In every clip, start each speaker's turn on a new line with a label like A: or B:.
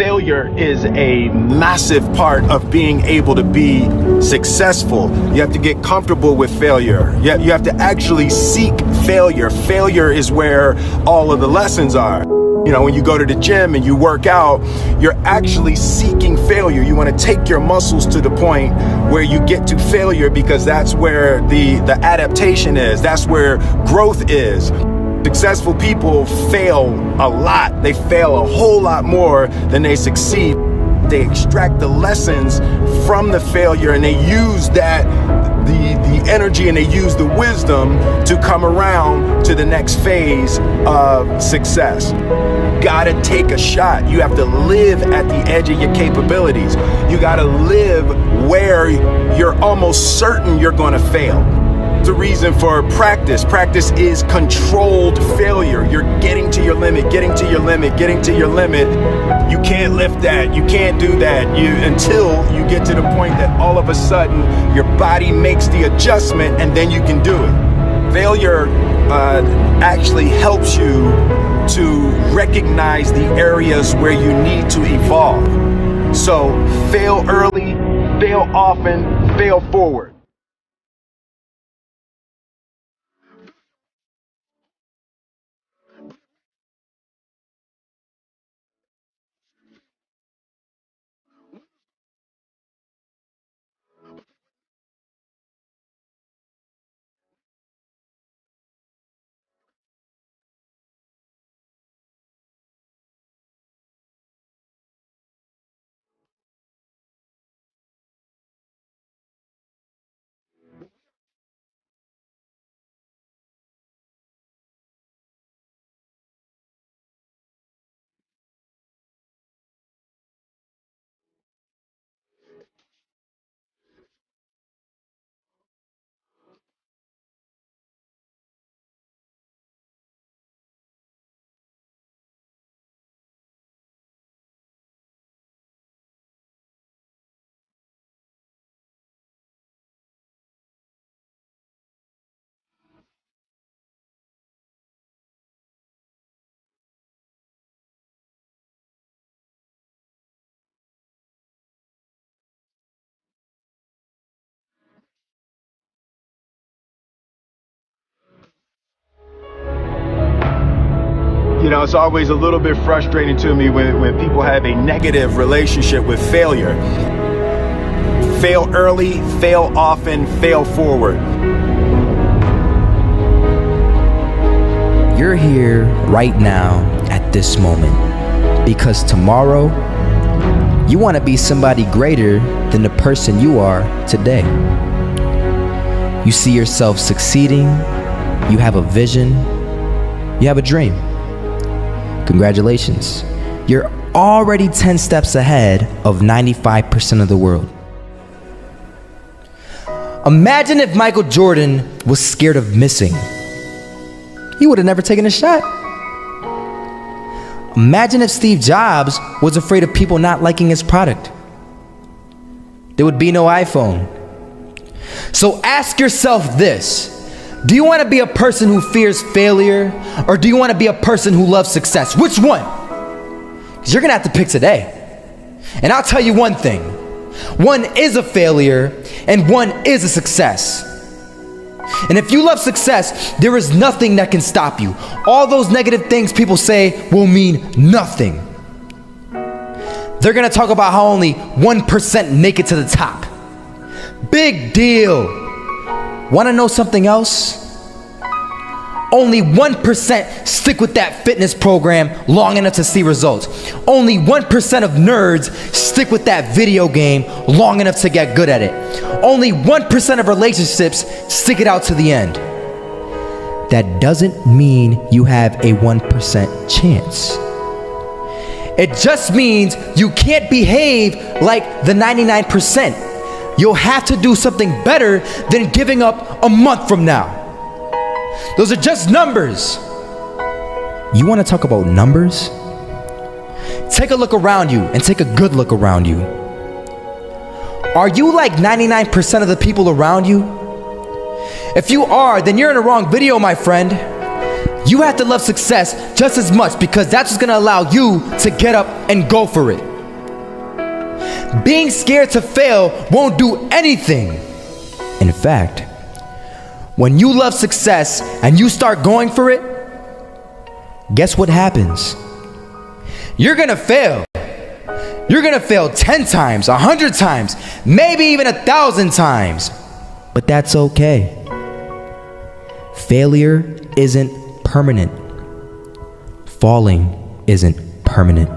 A: failure is a massive part of being able to be successful. You have to get comfortable with failure. You have to actually seek failure. Failure is where all of the lessons are. You know, when you go to the gym and you work out, you're actually seeking failure. You want to take your muscles to the point where you get to failure, because that's where the adaptation is. That's where growth is. Successful people fail a lot. They fail a whole lot more than they succeed. They extract the lessons from the failure, and they use that, the energy, and they use the wisdom to come around to the next phase of success. Gotta take a shot. You have to live at the edge of your capabilities. You gotta live where you're almost certain you're gonna fail. The reason for practice. Practice is controlled failure. You're getting to your limit, getting to your limit, getting to your limit. You can't lift that. You can't do that. Until you get to the point that all of a sudden your body makes the adjustment, and then you can do it. Failure actually helps you to recognize the areas where you need to evolve. So fail early, fail often, fail forward. You know, it's always a little bit frustrating to me when people have a negative relationship with failure. Fail early, fail often, fail forward.
B: You're here right now at this moment because tomorrow you want to be somebody greater than the person you are today. You see yourself succeeding, you have a vision, you have a dream. Congratulations. You're already 10 steps ahead of 95% of the world. Imagine if Michael Jordan was scared of missing. He would have never taken a shot. Imagine if Steve Jobs was afraid of people not liking his product. There would be no iPhone. So ask yourself this. Do you want to be a person who fears failure, or do you want to be a person who loves success? Which one? Because you're going to have to pick today. And I'll tell you one thing. One is a failure and one is a success. And if you love success, there is nothing that can stop you. All those negative things people say will mean nothing. They're going to talk about how only 1% make it to the top. Big deal. Want to know something else? Only 1% stick with that fitness program long enough to see results. Only 1% of nerds stick with that video game long enough to get good at it. Only 1% of relationships stick it out to the end. That doesn't mean you have a 1% chance. It just means you can't behave like the 99%. You'll have to do something better than giving up a month from now. Those are just numbers. You want to talk about numbers? Take a look around you and take a good look around you. Are you like 99% of the people around you? If you are, then you're in the wrong video, my friend. You have to love success just as much because that's what's going to allow you to get up and go for it. Being scared to fail won't do anything. In fact, when you love success and you start going for it, guess what happens? You're gonna fail. You're gonna fail 10 times, 100 times, maybe even 1,000 times. But that's okay. Failure isn't permanent. Falling isn't permanent.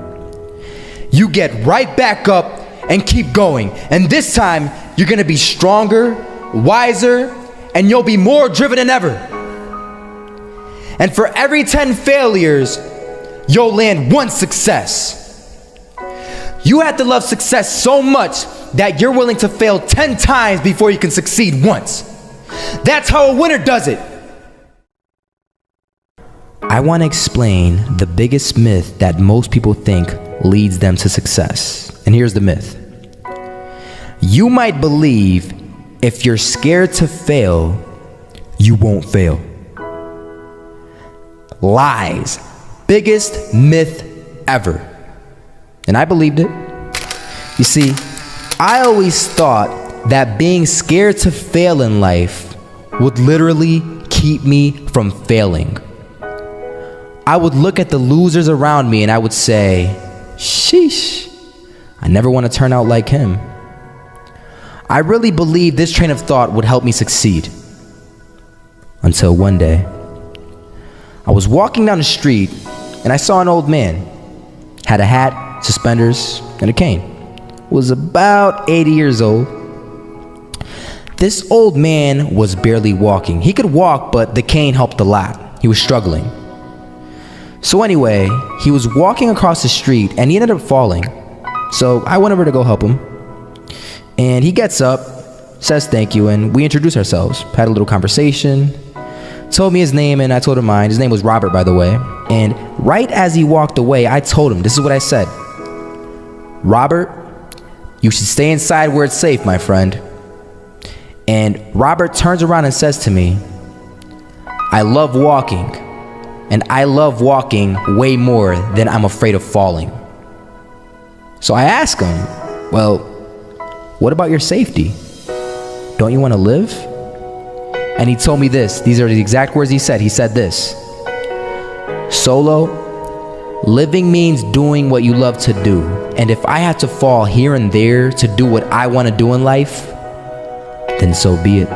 B: You get right back up and keep going. And this time, you're gonna be stronger, wiser, and you'll be more driven than ever. And for every 10 failures, you'll land one success. You have to love success so much that you're willing to fail 10 times before you can succeed once. That's how a winner does it. I want to explain the biggest myth that most people think leads them to success. And here's the myth. You might believe if you're scared to fail, you won't fail. Lies. Biggest myth ever. And I believed it. You see, I always thought that being scared to fail in life would literally keep me from failing. I would look at the losers around me and I would say, sheesh, I never want to turn out like him. I really believed this train of thought would help me succeed. Until one day, I was walking down the street and I saw an old man. Had a hat, suspenders, and a cane. Was about 80 years old. This old man was barely walking. He could walk, but the cane helped a lot. He was struggling. So anyway, he was walking across the street and he ended up falling. So I went over to go help him. And he gets up, says thank you, and we introduced ourselves. Had a little conversation. Told me his name and I told him mine. His name was Robert, by the way. And right as he walked away, I told him, this is what I said. Robert, you should stay inside where it's safe, my friend. And Robert turns around and says to me, I love walking. And I love walking way more than I'm afraid of falling. So I asked him, well, what about your safety? Don't you want to live? And he told me this. These are the exact words he said. He said this. Solo, living means doing what you love to do. And if I have to fall here and there to do what I want to do in life, then so be it.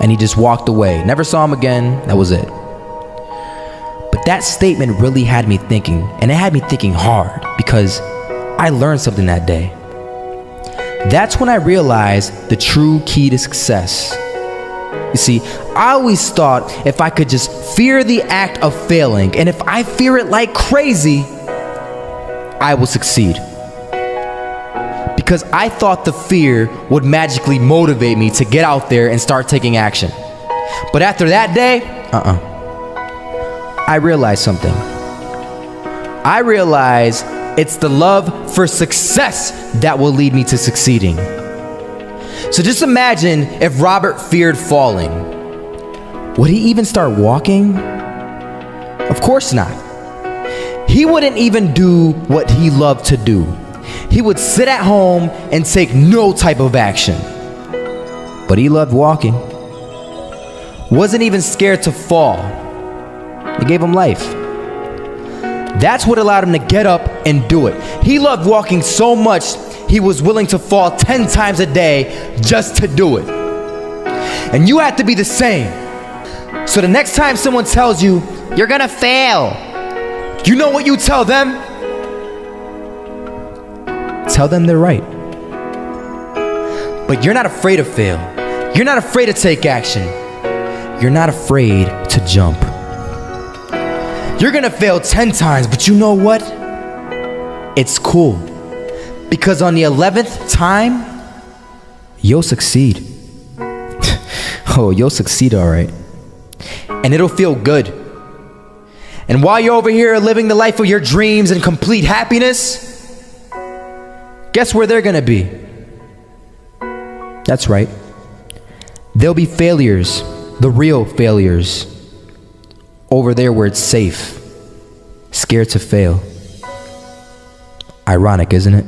B: And he just walked away. Never saw him again. That was it. But that statement really had me thinking, and it had me thinking hard because I learned something that day. That's when I realized the true key to success. You see, I always thought if I could just fear the act of failing, and if I fear it like crazy, I will succeed. Because I thought the fear would magically motivate me to get out there and start taking action. But after that day, I realized something. I realized it's the love for success that will lead me to succeeding. So just imagine if Robert feared falling. Would he even start walking? Of course not. He wouldn't even do what he loved to do. He would sit at home and take no type of action. But he loved walking. Wasn't even scared to fall. It gave him life. That's what allowed him to get up and do it. He loved walking so much, he was willing to fall 10 times a day just to do it. And you have to be the same. So the next time someone tells you, you're gonna fail, you know what you tell them? Tell them they're right. But you're not afraid to fail. You're not afraid to take action. You're not afraid to jump. You're gonna fail 10 times, but you know what? It's cool. Because on the 11th time, you'll succeed. Oh, you'll succeed, all right. And it'll feel good. And while you're over here living the life of your dreams and complete happiness, guess where they're gonna be? That's right. They'll be failures, the real failures, over there where it's safe, scared to fail. Ironic, isn't it?